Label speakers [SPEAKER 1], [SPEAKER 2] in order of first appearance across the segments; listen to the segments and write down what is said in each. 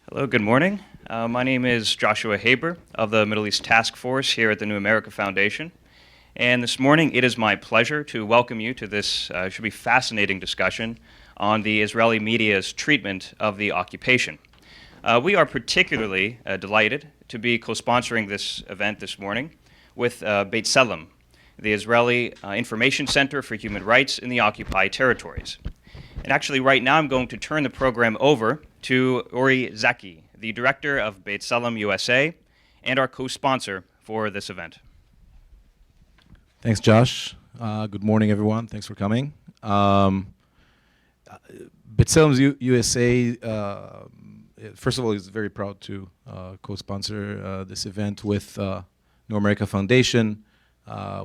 [SPEAKER 1] Hello, good morning. My name is Joshua Haber of the Middle East Task Force here at the New America Foundation. And this morning, it is my pleasure to welcome you to this should be fascinating discussion on the Israeli media's treatment of the occupation. We are particularly delighted to be co-sponsoring this event this morning with B'Tselem, the Israeli Information Center for Human Rights in the occupied territories. And actually, right now, I'm going to turn the program over to Uri Zaki, the director of B'Tselem USA and our co-sponsor for this event.
[SPEAKER 2] Thanks, Josh. Good morning, everyone. Thanks for coming. B'Tselem USA, first of all, is very proud to co-sponsor this event with New America Foundation.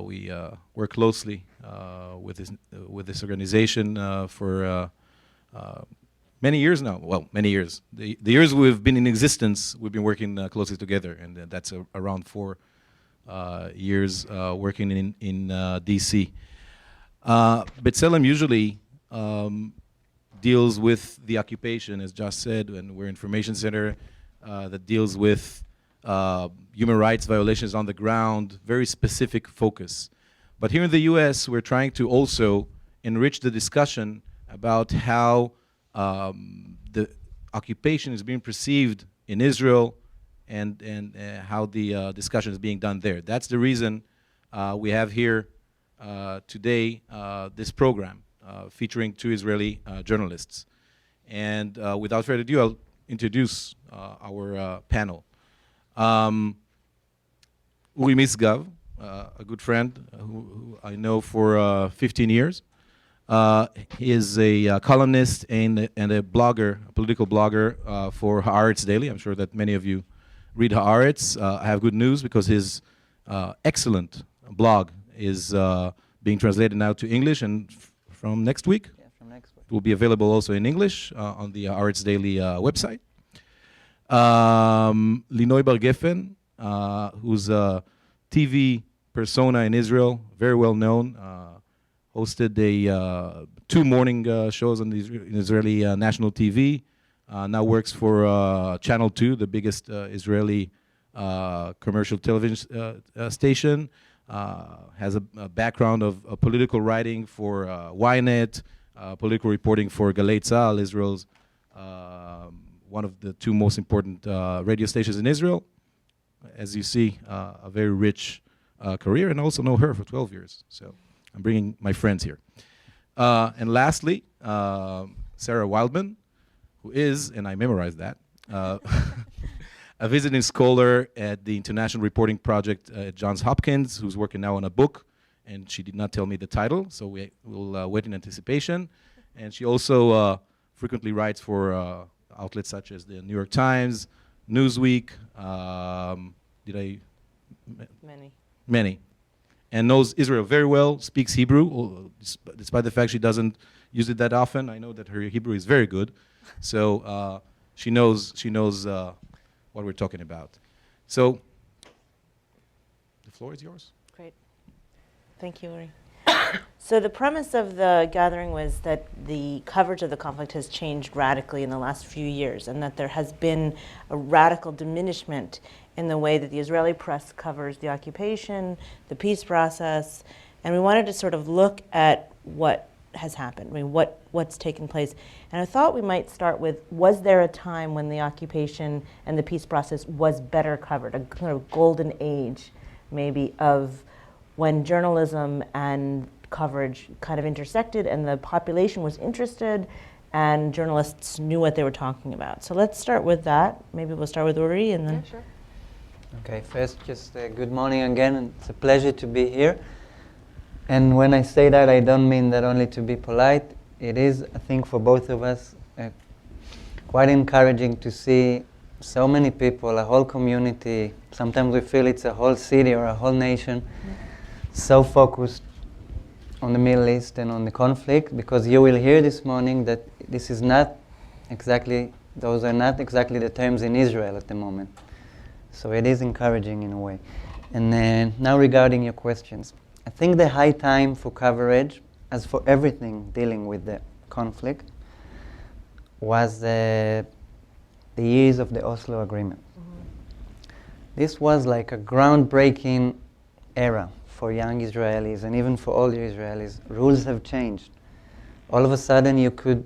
[SPEAKER 2] We work closely with this organization for many years now. Well, many years. The years we've been in existence, we've been working closely together, and that's around 4 years working in D.C. B'Tselem usually deals with the occupation, as Josh said, and we're an information center that deals with human rights violations on the ground, very specific focus. But here in the U.S., we're trying to also enrich the discussion about how the occupation is being perceived in Israel and how the discussion is being done there. That's the reason we have here today this program featuring 2 Israeli journalists. And without further ado, I'll introduce our panel. Uri Misgav, a good friend who I know for 15 years. He is a columnist and a blogger, a political blogger for Haaretz Daily. I'm sure that many of you read Haaretz. I have good news because his excellent blog is being translated now to English, and from next week, it will be available also in English on the Haaretz Daily website. Linoy Bar Geffen, who's a TV persona in Israel, very well known, hosted 2 morning shows on the Israeli national TV, now works for Channel 2, the biggest Israeli commercial television station, has a background of political writing for Ynet, political reporting for Galei Tzahal, Israel's one of the 2 most important radio stations in Israel. As you see, a very rich career, and I also know her for 12 years. So I'm bringing my friends here. And lastly, Sarah Wildman, who is, and I memorized that, a visiting scholar at the International Reporting Project at Johns Hopkins, who's working now on a book, and she did not tell me the title, so we'll wait in anticipation. And she also frequently writes for outlets such as the New York Times, Newsweek, Many. And knows Israel very well, speaks Hebrew, despite the fact she doesn't use it that often. I know that her Hebrew is very good, so she knows what we're talking about. So the floor is yours.
[SPEAKER 3] Great. Thank you, Uri. So the premise of the gathering was that the coverage of the conflict has changed radically in the last few years, and that there has been a radical diminishment in the way that the Israeli press covers the occupation, the peace process, and we wanted to sort of look at what has happened, I mean, what's taken place. And I thought we might start with, was there a time when the occupation and the peace process was better covered, a kind of golden age, maybe, of when journalism and coverage kind of intersected and the population was interested and journalists knew what they were talking about. So let's start with that. Maybe we'll start with Uri and then...
[SPEAKER 4] Yeah, sure. Okay, first just good morning again, and it's a pleasure to be here. And when I say that, I don't mean that only to be polite. It is, I think, for both of us, quite encouraging to see so many people, a whole community, sometimes we feel it's a whole city or a whole nation, so focused on the Middle East and on the conflict, because you will hear this morning that this is not exactly, those are not exactly the terms in Israel at the moment. So it is encouraging in a way. And then now regarding your questions, I think the high time for coverage, as for everything dealing with the conflict, was the years of the Oslo Agreement. This was like a groundbreaking era for young Israelis and even for older Israelis. Rules have changed. All of a sudden you could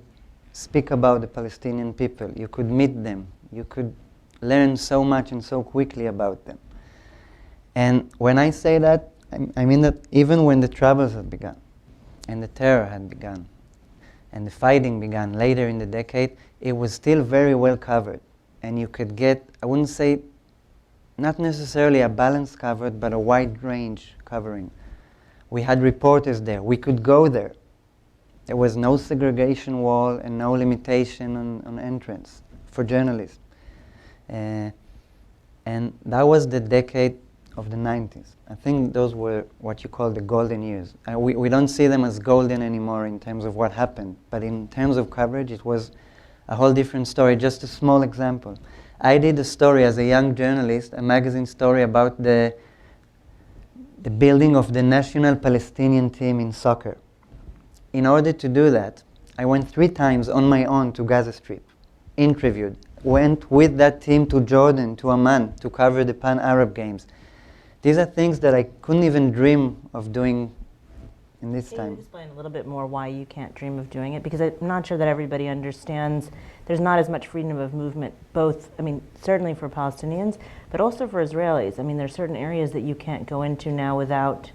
[SPEAKER 4] speak about the Palestinian people, you could meet them, you could learn so much and so quickly about them. And when I say that, I mean that even when the troubles had begun, and the terror had begun, and the fighting began later in the decade, it was still very well covered. And you could get, I wouldn't say, not necessarily a balanced cover, but a wide range covering. We had reporters there. We could go there. There was no segregation wall and no limitation on entrance for journalists. And that was the decade of the 90s. I think those were what you call the golden years. We don't see them as golden anymore in terms of what happened, but in terms of coverage, it was a whole different story. Just a small example. I did a story as a young journalist, a magazine story about the building of the national Palestinian team in soccer. In order to do that, I went 3 times on my own to Gaza Strip, interviewed, went with that team to Jordan, to Amman, to cover the Pan-Arab Games. These are things that I couldn't even dream of doing in this
[SPEAKER 3] Can you
[SPEAKER 4] time.
[SPEAKER 3] explain a little bit more why you can't dream of doing it? Because I'm not sure that everybody understands there's not as much freedom of movement, both, I mean, certainly for Palestinians, but also for Israelis. I mean, there's certain areas that you can't go into now without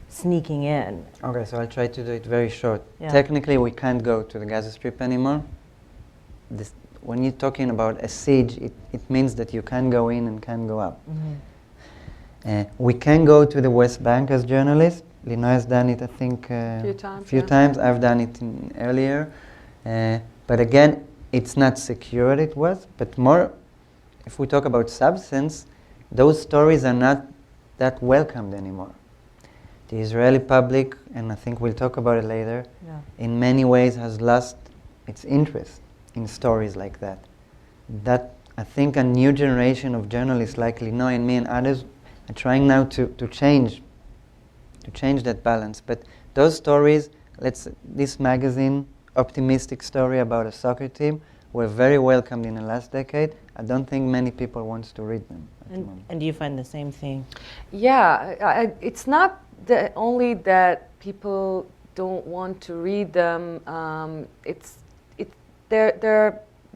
[SPEAKER 3] sneaking in.
[SPEAKER 4] Okay, so I'll try to do it very short.
[SPEAKER 3] Yeah.
[SPEAKER 4] Technically, we can't go to the Gaza Strip anymore. When you're talking about a siege, it means that you can go in and can go out. We can go to the West Bank as journalists. Linoy has done it, I think,
[SPEAKER 5] Few times, yeah.
[SPEAKER 4] I've done it earlier. But again, it's not secure, it was. But more, if we talk about substance, those stories are not that welcomed anymore. The Israeli public, and I think we'll talk about it later,
[SPEAKER 3] Yeah.
[SPEAKER 4] in many ways has lost its interest in stories like that. That, I think, a new generation of journalists like Linoy and me and others are trying now to change that balance. But those stories, this magazine, optimistic story about a soccer team, were very welcomed in the last decade. I don't think many people want to read them at the moment.
[SPEAKER 3] And do you find the same thing?
[SPEAKER 5] Yeah, it's not only that people don't want to read them.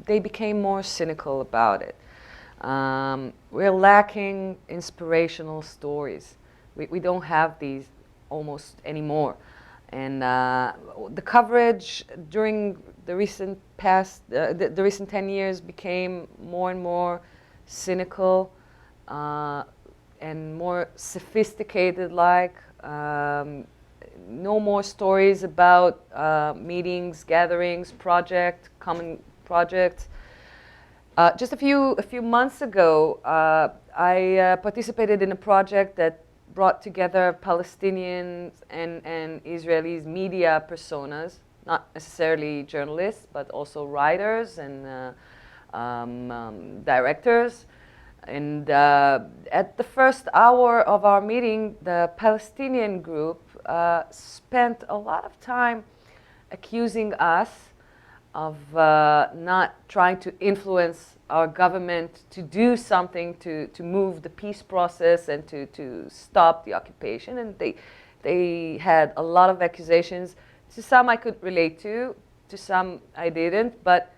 [SPEAKER 5] They became more cynical about it. We're lacking inspirational stories. We don't have these almost anymore. And the coverage during the recent past, the recent 10 years became more and more cynical and more sophisticated no more stories about meetings, gatherings, common projects. Just a few months ago, I participated in a project that brought together Palestinians and Israelis media personas, not necessarily journalists, but also writers and directors. And at the first hour of our meeting, the Palestinian group spent a lot of time accusing us of not trying to influence our government to do something to move the peace process and to stop the occupation. And they had a lot of accusations. To some I could relate to some I didn't. But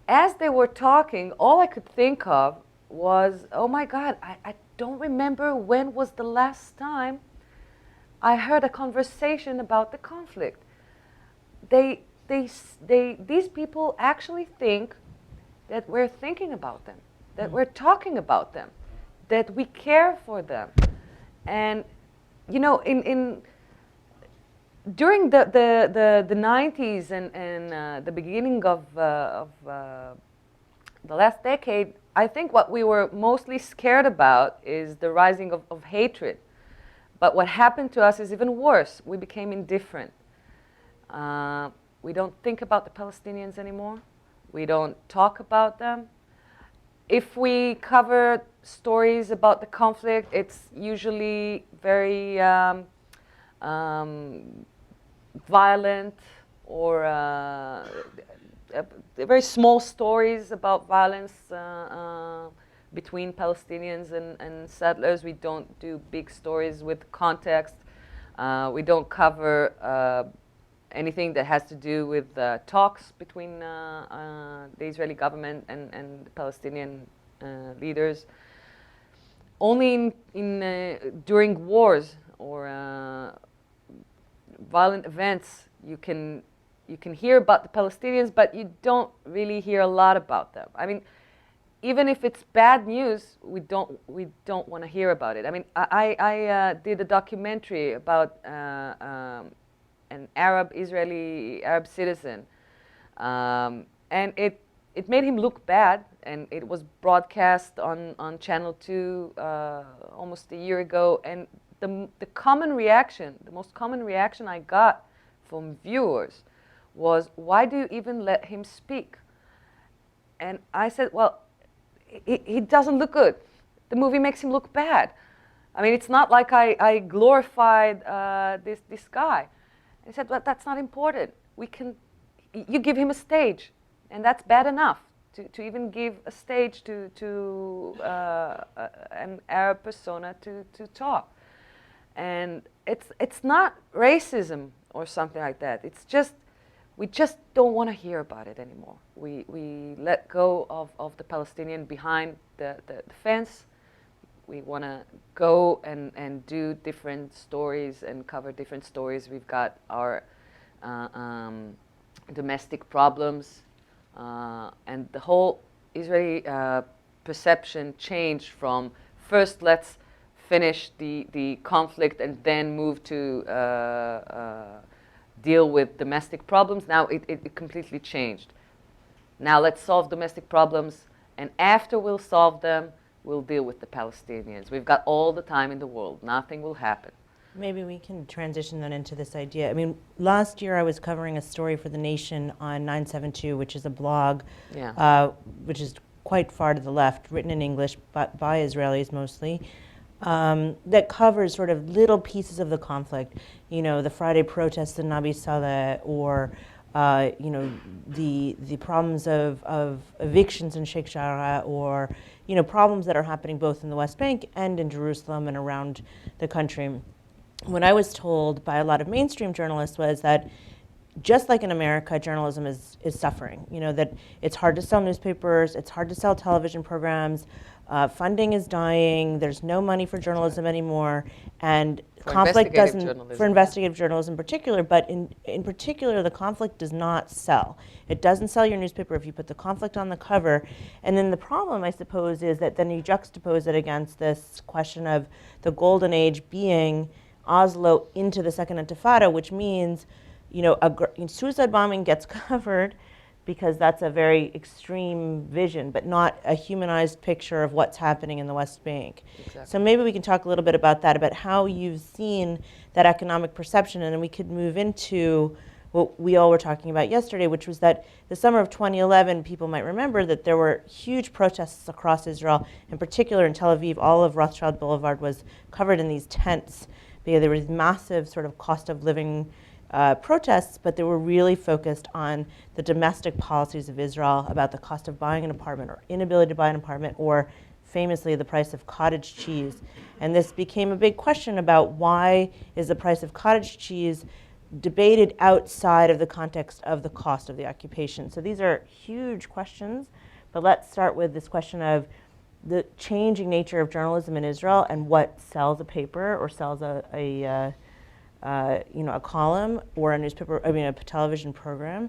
[SPEAKER 5] as they were talking, all I could think of was, oh my God, I don't remember when was the last time I heard a conversation about the conflict. These people actually think that we're thinking about them, that we're talking about them, that we care for them. And you know, during the 90s and the beginning of the last decade, I think what we were mostly scared about is the rising of hatred. But what happened to us is even worse. We became indifferent. We don't think about the Palestinians anymore. We don't talk about them. If we cover stories about the conflict, it's usually very violent or very small stories about violence between Palestinians and settlers. We don't do big stories with context. We don't cover anything that has to do with talks between the Israeli government and the Palestinian leaders. Only during wars or violent events you can hear about the Palestinians, but you don't really hear a lot about them. I mean, even if it's bad news, we don't want to hear about it. I mean, I did a documentary about an Israeli Arab citizen, and it made him look bad, and it was broadcast on Channel 2 almost a year ago. And the common reaction, the most common reaction I got from viewers was, "Why do you even let him speak?" And I said, well, he doesn't look good. The movie makes him look bad. I mean, it's not like I glorified this guy. He said, well, that's not important. You give him a stage, and that's bad enough to even give a stage to an Arab persona to talk. And it's not racism or something like that. It's just, we just don't want to hear about it anymore. We let go of the Palestinian behind the fence. We want to go and do different stories and cover different stories. We've got our domestic problems, and the whole Israeli perception changed from first let's finish the conflict and then move to deal with domestic problems. Now it completely changed. Now let's solve domestic problems, and after we'll solve them, we'll deal with the Palestinians. We've got all the time in the world. Nothing will happen.
[SPEAKER 3] Maybe we can transition then into this idea. I mean, last year I was covering a story for The Nation on 972, which is a blog, which is quite far to the left, written in English, but by Israelis mostly, that covers sort of little pieces of the conflict. You know, the Friday protests in Nabi Saleh, or you know, the problems of evictions in Sheikh Jarrah, or you know, problems that are happening both in the West Bank and in Jerusalem and around the country. What I was told by a lot of mainstream journalists was that just like in America, journalism is suffering. You know, that it's hard to sell newspapers, it's hard to sell television programs, funding is dying, there's no money for journalism anymore, and conflict doesn't, for investigative journalism in particular, but in particular, the conflict does not sell. It doesn't sell your newspaper if you put the conflict on the cover. And then the problem, I suppose, is that then you juxtapose it against this question of the golden age being Oslo into the Second Intifada, which means, you know, suicide bombing gets covered because that's a very extreme vision, but not a humanized picture of what's happening in the West Bank.
[SPEAKER 5] Exactly.
[SPEAKER 3] So maybe we can talk a little bit about that, about how you've seen that economic perception, and then we could move into what we all were talking about yesterday, which was that the summer of 2011, people might remember that there were huge protests across Israel, in particular in Tel Aviv. All of Rothschild Boulevard was covered in these tents, because there was massive sort of cost of living protests, but they were really focused on the domestic policies of Israel about the cost of buying an apartment or inability to buy an apartment, or famously the price of cottage cheese. And this became a big question about why is the price of cottage cheese debated outside of the context of the cost of the occupation. So these are huge questions, but let's start with this question of the changing nature of journalism in Israel and what sells a paper or sells a column or a newspaper, a television program,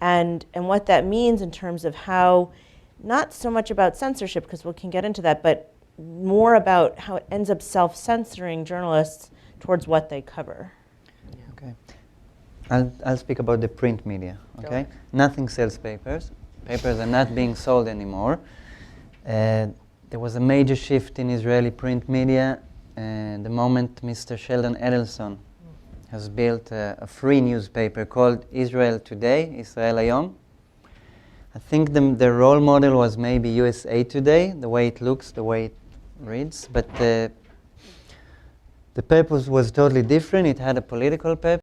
[SPEAKER 3] and what that means in terms of how, not so much about censorship, because we can get into that, but more about how it ends up self-censoring journalists towards what they cover.
[SPEAKER 4] Okay. I'll speak about the print media, okay? Nothing sells papers. Papers are not being sold anymore. There was a major shift in Israeli print media the moment Mr. Sheldon Adelson has built a free newspaper called Israel Today, Israel Hayom. I think the role model was maybe USA Today, the way it looks, the way it reads, but the paper was totally different. It had a political paper.